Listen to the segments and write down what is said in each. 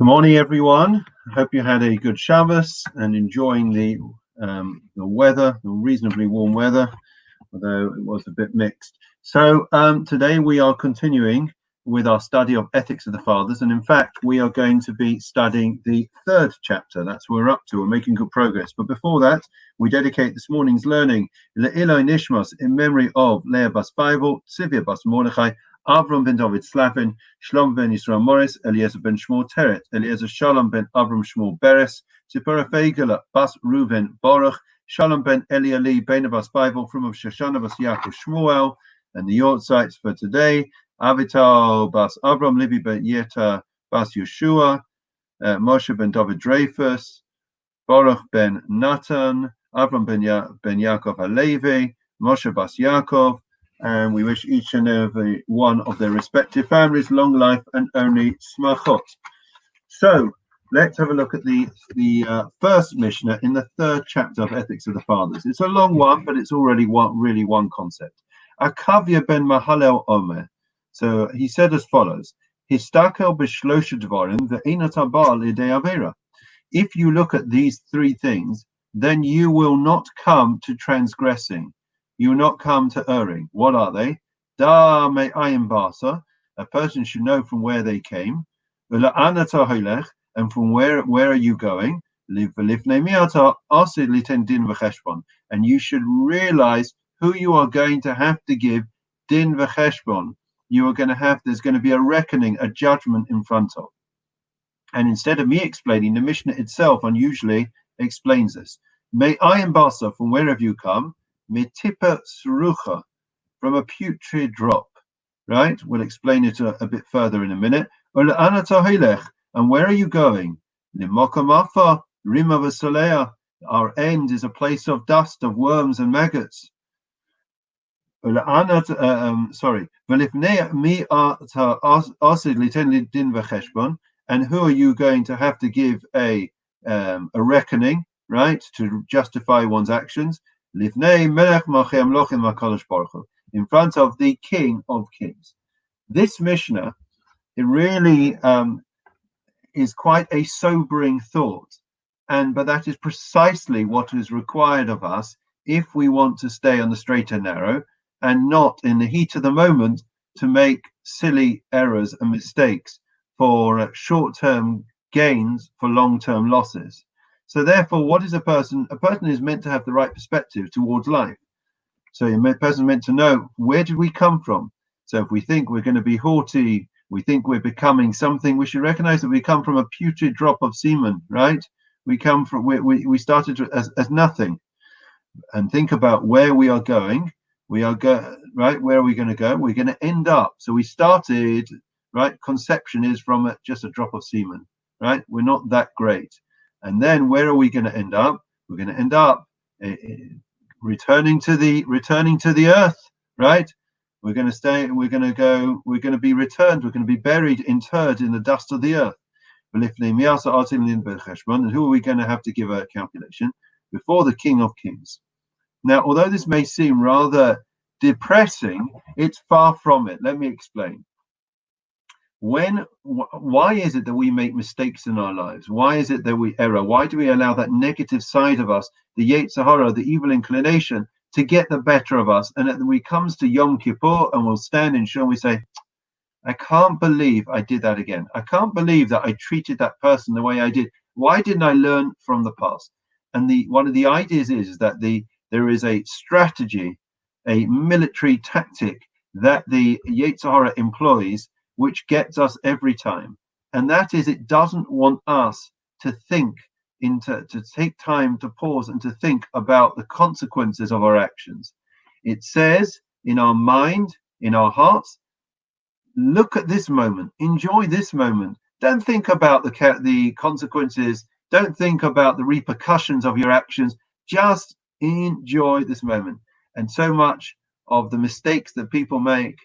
Good morning, everyone. I hope you had a good Shabbos and enjoying the weather, the reasonably warm weather, although it was a bit mixed. So today we are continuing with our study of Ethics of the Fathers, and in fact we are going to be studying the third chapter. That's where we're up to. We're making good progress. But before that, we dedicate this morning's learning Le'iloi Nishmas in memory of Leah Bas Bible, Tzivia Bas Mordechai, Avram ben David Slavin, Shlom ben Yisrael Morris, Eliezer ben Shmuel Teret, Eliezer Shalom ben Avram Shmuel Beres, Tzipora Feigela Bas Reuven Baruch, Shalom ben Eliali ben Bas Bible from of Shoshana Bas Yaakov Shmuel, and the Yortzites for today, Avital Bas Avram Libi ben Yeta Bas Yeshua, Moshe ben David Dreyfus, Baruch ben Natan, Avram ben Yaakov Halevi, Moshe Bas Yaakov, and we wish each and every one of their respective families long life and only smachot. So let's have a look at the first Mishnah in the third chapter of Ethics of the Fathers. It's a long one, but it's already one concept. Akavya ben Mahalel Omer. So he said as follows: Histakel b'shlosha dvarim ve'inat haba l'idei avera. If you look at these three things, then you will not come to transgressing. You will not come to erring. What are they? Da me'ayim basa. A person should know from where they came. And from where are you going? And you should realize who you are going to have to give din v'cheshbon. There's going to be a reckoning, a judgment in front of. And instead of me explaining, the Mishnah itself unusually explains this. Me'ayim basa, from where have you come? Mitipa surucha, from a putrid drop, right? We'll explain it a bit further in a minute. And where are you going? Limokamafa, rima v'salea. Our end is a place of dust, of worms and maggots. And who are you going to have to give a reckoning, right, to justify one's actions? In front of the King of Kings. This Mishnah, it really is quite a sobering thought, but that is precisely what is required of us if we want to stay on the straight and narrow and not in the heat of the moment to make silly errors and mistakes for short-term gains for long-term losses. So therefore, what is a person? A person is meant to have the right perspective towards life. So a person is meant to know, where did we come from? So if we think we're going to be haughty, we think we're becoming something, we should recognize that we come from a putrid drop of semen, right? We come from, we started as nothing. And think about where we are going. Right? Where are we going to go? We're going to end up. So we started, right? Conception is from just a drop of semen, right? We're not that great. And then where are we going to end up? We're going to end up returning to the earth, right? We're going to stay. We're going to be returned. We're going to be buried, interred in the dust of the earth. And who are we going to have to give a calculation? Before the King of Kings. Now, although this may seem rather depressing, it's far from it. Let me explain. Why is it that we make mistakes in our lives? Why is it that we err? Why do we allow that negative side of us, the Yetzer Hara, the evil inclination, to get the better of us? And then we comes to Yom Kippur and we'll stand in Shul and we say, I can't believe I did that again. I can't believe that I treated that person the way I did. Why didn't I learn from the past? And one of the ideas is that there is a strategy, a military tactic that the Yetzer Hara employs, which gets us every time, and that is it doesn't want us to to take time to pause and to think about the consequences of our actions. It says in our mind, in our hearts, look at this moment, enjoy this moment. Don't think about the consequences. Don't think about the repercussions of your actions. Just enjoy this moment. And so much of the mistakes that people make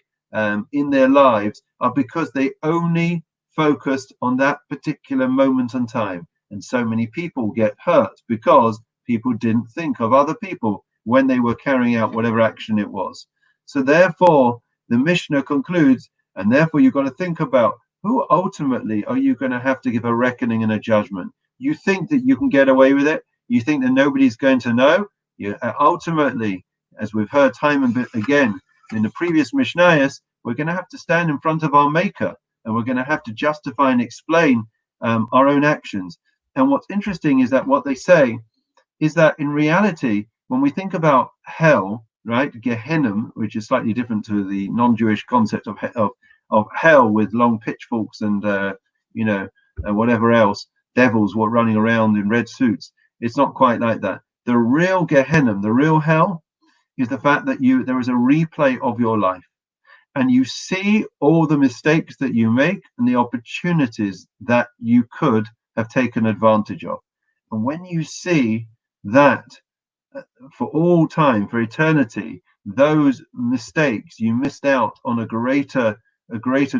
in their lives are because they only focused on that particular moment in time. And so many people get hurt because people didn't think of other people when they were carrying out whatever action it was. So therefore, the Mishnah concludes, and therefore you've got to think about who ultimately are you going to have to give a reckoning and a judgment? You think that you can get away with it? You think that nobody's going to know? Ultimately, as we've heard time and again in the previous Mishnayos, we're going to have to stand in front of our Maker, and we're going to have to justify and explain our own actions. And what's interesting is that what they say is that in reality, when we think about hell, right, Gehenna, which is slightly different to the non-Jewish concept of hell with long pitchforks and whatever else, devils were running around in red suits. It's not quite like that. The real Gehenna, the real hell, is the fact that there is a replay of your life, and you see all the mistakes that you make and the opportunities that you could have taken advantage of. And when you see that for all time, for eternity, those mistakes, you missed out on a greater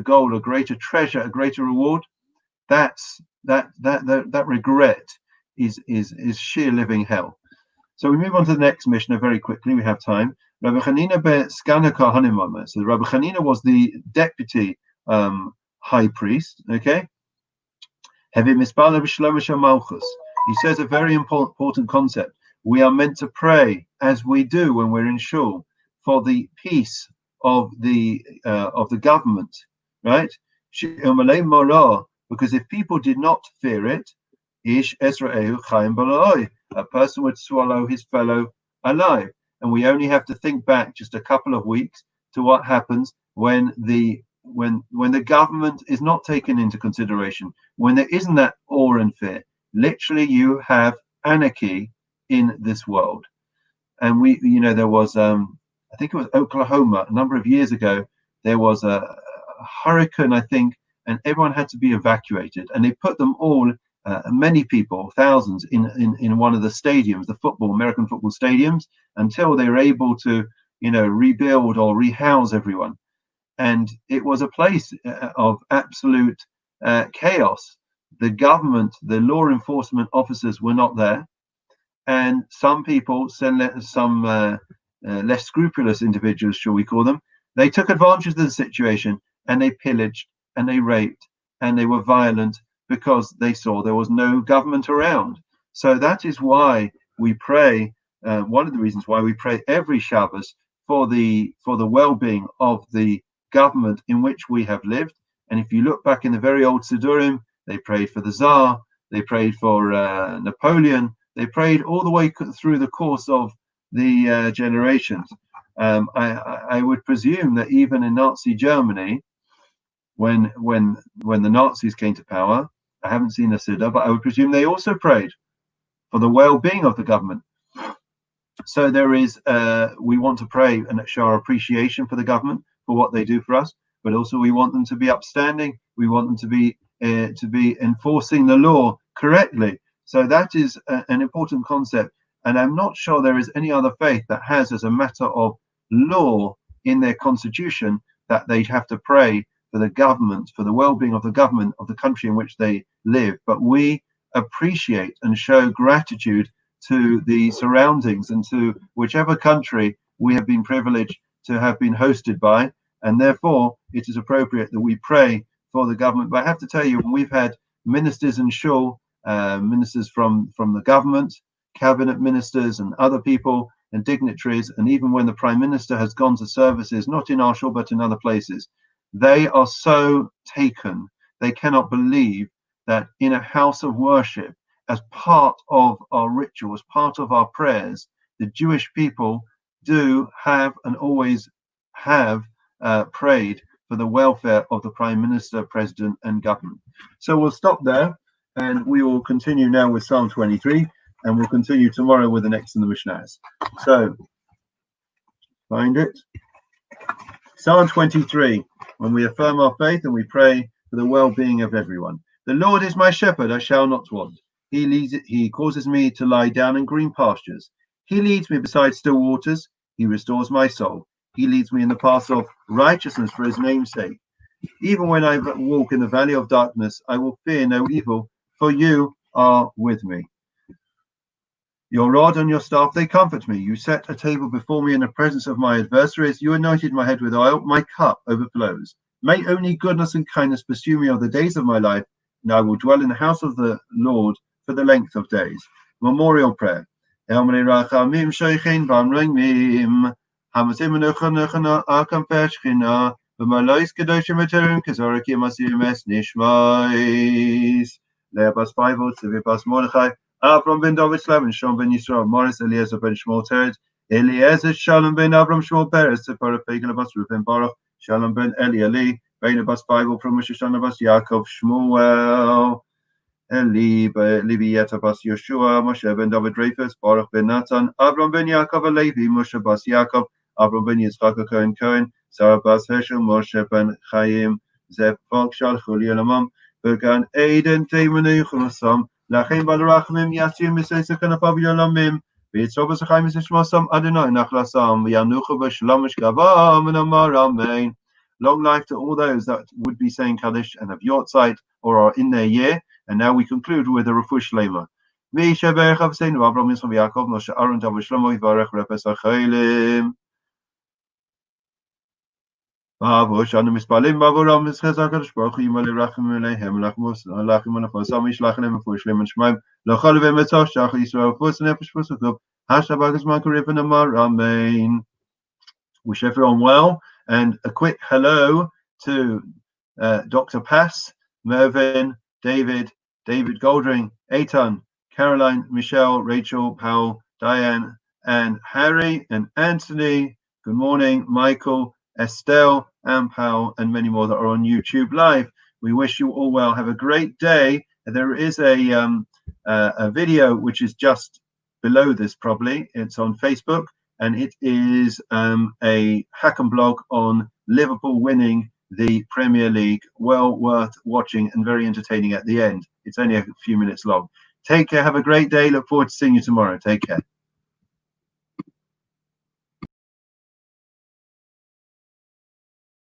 goal, a greater treasure, a greater reward. That regret is sheer living hell. So we move on to the next Mishnah very quickly. We have time. Rabbi Chanina be-Skana Kohanim. So Rabbi Chanina was the deputy high priest. Okay. He says a very important concept. We are meant to pray, as we do when we're in shul, for the peace of the government, right? Because if people did not fear it, a person would swallow his fellow alive. And we only have to think back just a couple of weeks to what happens when the government is not taken into consideration, when there isn't that awe and fear. Literally, you have anarchy in this world. And there was I think it was Oklahoma a number of years ago. There was a hurricane, I think, and everyone had to be evacuated, and they put them all, many people, thousands, in one of the stadiums, the American football stadiums, until they were able to rebuild or rehouse everyone. And it was a place of absolute chaos. The government, the law enforcement officers were not there, and some people, some less scrupulous individuals, shall we call them, they took advantage of the situation, and they pillaged and they raped and they were violent because they saw there was no government around. So that is why we pray. One of the reasons why we pray every Shabbos for the well-being of the government in which we have lived. And if you look back in the very old Siddurim, they prayed for the Tsar, they prayed for Napoleon, they prayed all the way through the course of the generations. I would presume that even in Nazi Germany, when the Nazis came to power, I haven't seen a Siddur, but I would presume they also prayed for the well-being of the government. So there is, we want to pray and show our appreciation for the government for what they do for us, but also we want them to be upstanding. We want them to be enforcing the law correctly. So that is an important concept, and I'm not sure there is any other faith that has, as a matter of law in their constitution, that they have to pray for the government, for the well-being of the government of the country in which they live. But we appreciate and show gratitude to the surroundings and to whichever country we have been privileged to have been hosted by, and therefore it is appropriate that we pray for the government. But I have to tell you, when we've had ministers in shul, ministers from the government, cabinet ministers and other people and dignitaries, and even when the prime minister has gone to services, not in our shul but in other places, they are so taken. They cannot believe that in a house of worship, as part of our ritual, as part of our prayers, the Jewish people do have and always have prayed for the welfare of the prime minister, president, and government. So we'll stop there, and we will continue now with Psalm 23, and we'll continue tomorrow with the next in the Mishnahs. So find it. Psalm 23, when we affirm our faith and we pray for the well-being of everyone. The Lord is my shepherd, I shall not want. He causes me to lie down in green pastures. He leads me beside still waters. He restores my soul. He leads me in the paths of righteousness for his name's sake. Even when I walk in the valley of darkness, I will fear no evil, for you are with me. Your rod and your staff, they comfort me. You set a table before me in the presence of my adversaries. You anointed my head with oil. My cup overflows. May only goodness and kindness pursue me all the days of my life, and I will dwell in the house of the Lord for the length of days. Memorial prayer. V'malois kedoshim eterim kezorakim asirim es nishmais. Le'abas Bible, Tzivibas Mordechai, Abram ben David Slavin, Shon ben Yisrael, Morris Eliezer ben Shmuel Tered, Eliezer Shalom ben Abram Shmuel Peres, Sephora Fagel Abbas Ruben Baruch, Shalom ben Eli Ali, Ben Abbas Bible from Moshe Shan Abbas Yaakov Shmuel, Eli Levi Abbas Yeshua, Moshe ben David Dreyfus, Baruch ben Natan, Abram ben Yaakov Alevi, Moshe Bas Yaakov, Abram ben Yitzchak Cohen, Sarah Bas Hershel, Moshe ben Chaim, Zev Falk Shal Chuli Elamam, Bergan Aiden Taimanu Chulosam, Lachim Balarachmim, Yasim Misesakan Apavilamim, Bitzobas Chaim Sishmasam, Adonai Nachlasam, Yanucha Bashlamish Gavam, and Amar Amen. Long life to all those that would be saying Kaddish and have Yortzeit or are in their year. And now we conclude with a Refush Lema. Misha Berchav Sein, Avram Yisrael Yaakov, Moshe Aaron Tav Shlomo Yivarech Repes Achelim. Shanu Mispalim Bavuram Mischezak HaKadosh Yimale Rachim Eleihem Lachim Anafosam Yishlach Lehem Refush Lema Shemaim L'chol V'Metzosh Shach Yisrael Fus Nefesh Fusutov Hashabag Zman Karif Amar Amen. Wish everyone well, and a quick hello to Dr. Pass, Mervyn, David Goldring, Eitan, Caroline, Michelle, Rachel, Powell, Diane, and Harry, and Anthony. Good morning, Michael, Estelle, and Powell, and many more that are on YouTube Live. We wish you all well. Have a great day. There is a video which is just below this, probably. It's on Facebook, and it is a hack and blog on Liverpool winning the Premier League. Well worth watching and very entertaining at the end. It's only a few minutes long. Take care. Have a great day. Look forward to seeing you tomorrow. Take care.